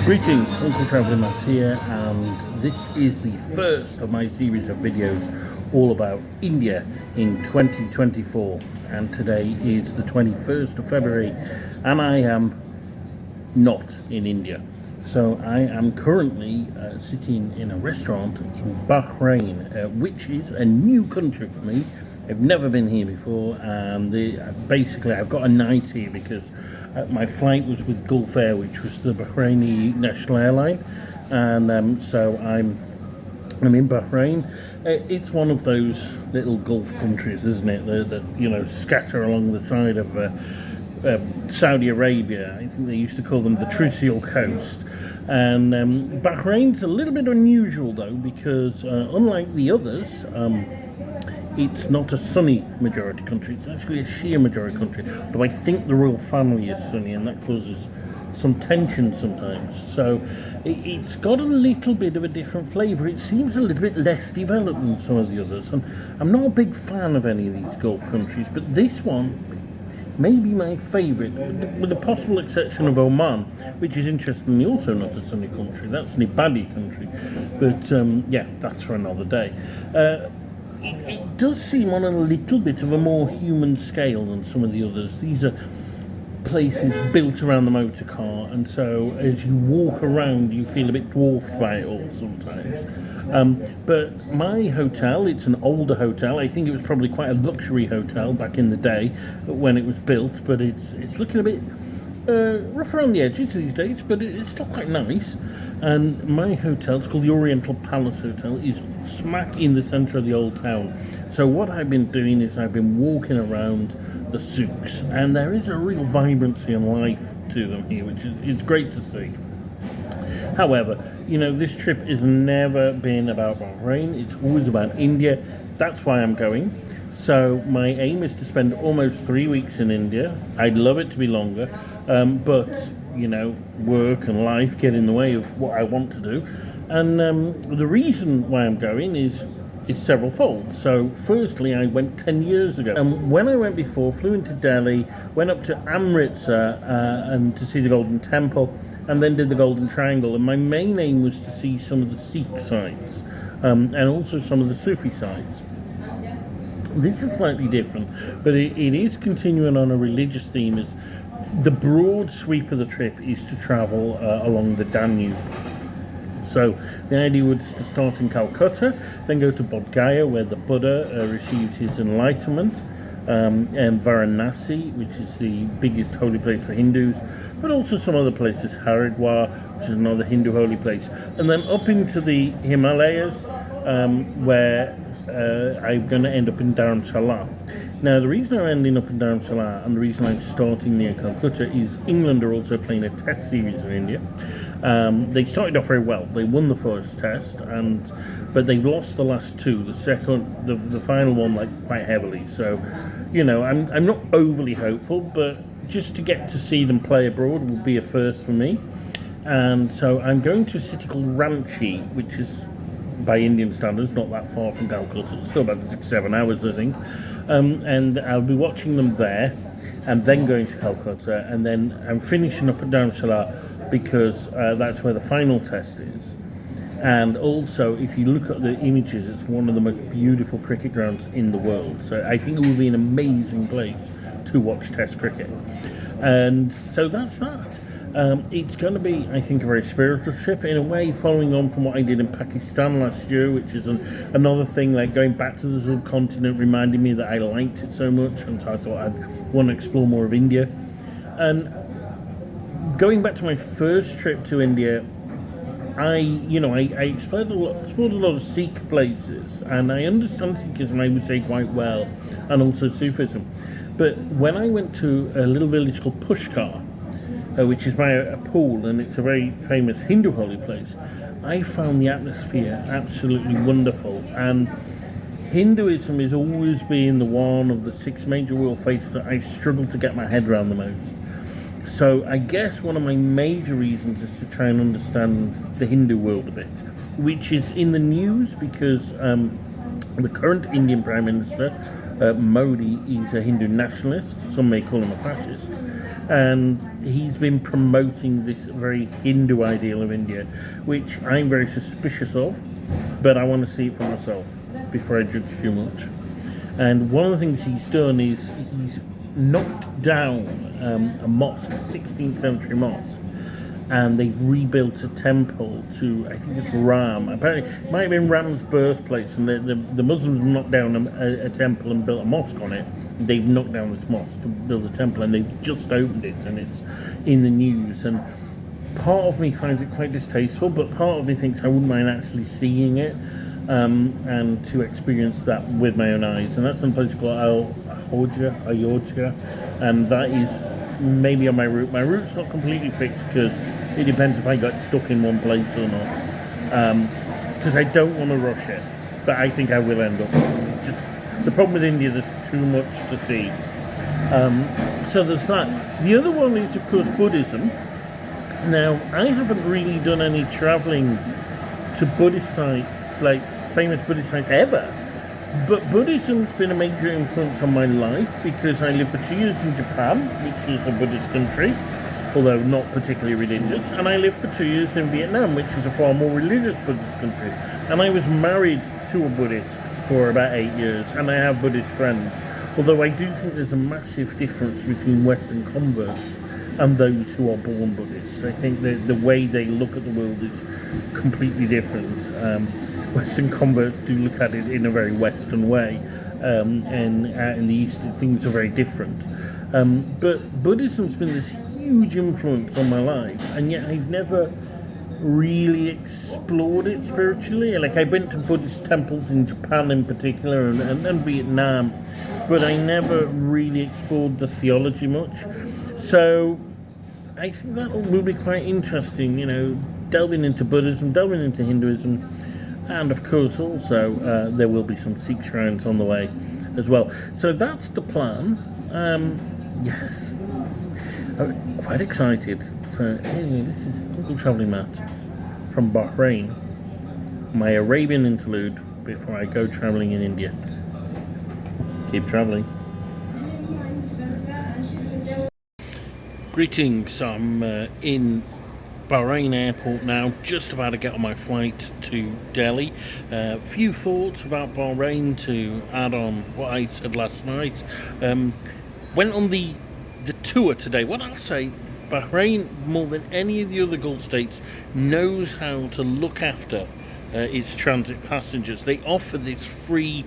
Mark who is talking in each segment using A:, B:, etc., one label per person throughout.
A: Greetings, Uncle Traveller Matt here, and this is the first of my series of videos all about India in 2024, and today is the 21st of February and I am not in India. So I am currently sitting in a restaurant in Bahrain, which is a new country for me. I've never been here before, and basically I've got a night here because my flight was with Gulf Air, which was the Bahraini national airline, and so I'm in Bahrain. It's one of those little Gulf countries, isn't it, that you know, scatter along the side of Saudi Arabia. I think they used to call them the Trucial Coast. And Bahrain's a little bit unusual though, because unlike the others, it's not a Sunni majority country, it's actually a Shia majority country, though I think the royal family is Sunni, and that causes some tension sometimes. So it's got a little bit of a different flavour. It seems a little bit less developed than some of the others, and I'm not a big fan of any of these Gulf countries, but this one may be my favourite, with the possible exception of Oman, which is interestingly also not a Sunni country. That's an Ibadi country, but yeah, that's for another day. It does seem on a little bit of a more human scale than some of the others. These are places built around the motor car, and so as you walk around you feel a bit dwarfed by it all sometimes. But my hotel, it's an older hotel. I think it was probably quite a luxury hotel back in the day when it was built, but it's looking a bit rough around the edges these days, but it's still quite nice. And my hotel, it's called the Oriental Palace Hotel, is smack in the centre of the old town. So what I've been doing is I've been walking around the souqs, and there is a real vibrancy and life to them here, which is it's great to see. However, you know, this trip has never been about Bahrain, it's always about India. That's why I'm going. So my aim is to spend almost 3 weeks in India. I'd love it to be longer, but you know, work and life get in the way of what I want to do. And the reason why I'm going is several fold. So firstly, I went 10 years ago, and when I went before, flew into Delhi, went up to Amritsar and to see the Golden Temple, and then did the Golden Triangle. And my main aim was to see some of the Sikh sites and also some of the Sufi sites. This is slightly different, but it is continuing on a religious theme. As the broad sweep of the trip is to travel along the Danube. So the idea was to start in Calcutta, then go to Bodh Gaya, where the Buddha received his enlightenment, and Varanasi, which is the biggest holy place for Hindus, but also some other places, Haridwar, which is another Hindu holy place, and then up into the Himalayas, where I'm going to end up in Dharamshala. Now, the reason I'm ending up in Dharamshala and the reason I'm starting near Calcutta is England are also playing a test series in India. They started off very well. They won the first test, but they've lost the last two. The final one, like, quite heavily. So, you know, I'm not overly hopeful, but just to get to see them play abroad will be a first for me. And so I'm going to a city called Ranchi, which is, by Indian standards, not that far from Calcutta. It's still about 6-7 hours, I think. And I'll be watching them there, and then going to Calcutta, and then I'm finishing up at Dharamshala because that's where the final test is. And also, if you look at the images, it's one of the most beautiful cricket grounds in the world. So I think it will be an amazing place to watch Test cricket. And so that's that. It's going to be, I think, a very spiritual trip in a way, following on from what I did in Pakistan last year, which is another thing, like going back to the subcontinent, reminding me that I liked it so much, and so I thought I'd want to explore more of India. And going back to my first trip to India, I explored a lot of Sikh places, and I understand Sikhism, I would say, quite well, and also Sufism. But when I went to a little village called Pushkar, which is by a pool, and it's a very famous Hindu holy place, I found the atmosphere absolutely wonderful. And Hinduism has always been the one of the six major world faiths that I've struggled to get my head around the most. So I guess one of my major reasons is to try and understand the Hindu world a bit, which is in the news because the current Indian Prime Minister, Modi, is a Hindu nationalist. Some may call him a fascist. And he's been promoting this very Hindu ideal of India, which I'm very suspicious of, but I want to see it for myself before I judge too much. And one of the things he's done is he's knocked down a mosque, a 16th century mosque, and they've rebuilt a temple to, I think it's Ram. Apparently, it might have been Ram's birthplace, and the Muslims knocked down a temple and built a mosque on it. They've knocked down this mosque to build a temple, and they've just opened it, and it's in the news. And part of me finds it quite distasteful, but part of me thinks I wouldn't mind actually seeing it, and to experience that with my own eyes. And that's in a place called Ayodhya, and that is maybe on my route. My route's not completely fixed because it depends if I got stuck in one place or not. Because I don't want to rush it, but I think I will end up. It's just the problem with India, there's too much to see. So there's that. The other one is, of course, Buddhism. Now, I haven't really done any travelling to Buddhist sites, like famous Buddhist sites, ever. But Buddhism's been a major influence on my life because I lived for 2 years in Japan, which is a Buddhist country, although not particularly religious, and I lived for 2 years in Vietnam, which is a far more religious Buddhist country. And I was married to a Buddhist for about 8 years, and I have Buddhist friends. Although I do think there's a massive difference between Western converts and those who are born Buddhists. I think that the way they look at the world is completely different. Western converts do look at it in a very Western way, and out in the East things are very different. But Buddhism's been this huge influence on my life, and yet I've never really explored it spiritually. Like, I went to Buddhist temples in Japan in particular, and Vietnam, but I never really explored the theology much. So I think that will be quite interesting, delving into Buddhism, delving into Hinduism, and of course also there will be some Sikh shrines on the way as well. So that's the plan. Yes, I'm quite excited. So anyway, this is Uncle Travelling Matt from Bahrain, my Arabian interlude before I go travelling in India. Keep travelling. Greetings, I'm in Bahrain airport now, just about to get on my flight to Delhi. Few thoughts about Bahrain to add on what I said last night. Went on the tour today. What I'll say, Bahrain, more than any of the other Gulf states, knows how to look after its transit passengers. They offer this free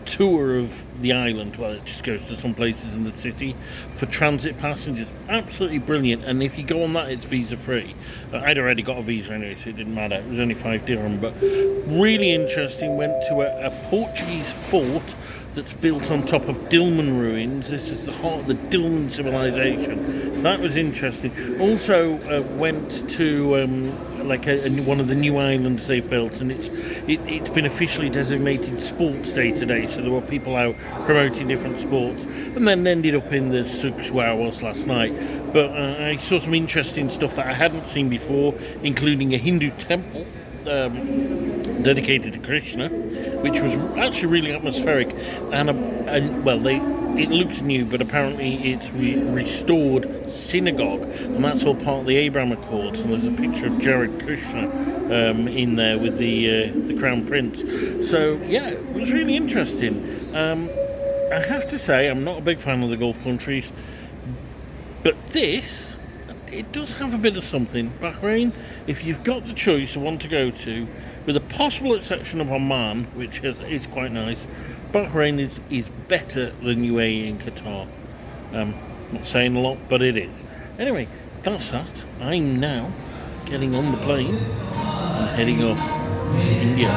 A: tour of the island. Well, it just goes to some places in the city for transit passengers. Absolutely brilliant. And if you go on that, it's visa free. I'd already got a visa anyway, so it didn't matter. It was only 5 dirham, but really interesting. Went to a Portuguese fort that's built on top of Dilmun ruins. This is the heart of the Dilmun civilisation. That was interesting. Also went to one of the new islands they've built, and it's been officially designated Sports Day today, so there were people out promoting different sports, and then ended up in the souqs where I was last night. But I saw some interesting stuff that I hadn't seen before, including a Hindu temple dedicated to Krishna, which was actually really atmospheric, and it looks new, but apparently it's restored synagogue, and that's all part of the Abraham Accords. And there's a picture of Jared Kushner in there with the Crown Prince. So yeah, it was really interesting. I have to say, I'm not a big fan of the Gulf countries, but it does have a bit of something. Bahrain, if you've got the choice of one to go to, with the possible exception of Oman, which is quite nice, Bahrain is better than UAE and Qatar. Not saying a lot, but it is. Anyway, that's that. I'm now getting on the plane and heading off India.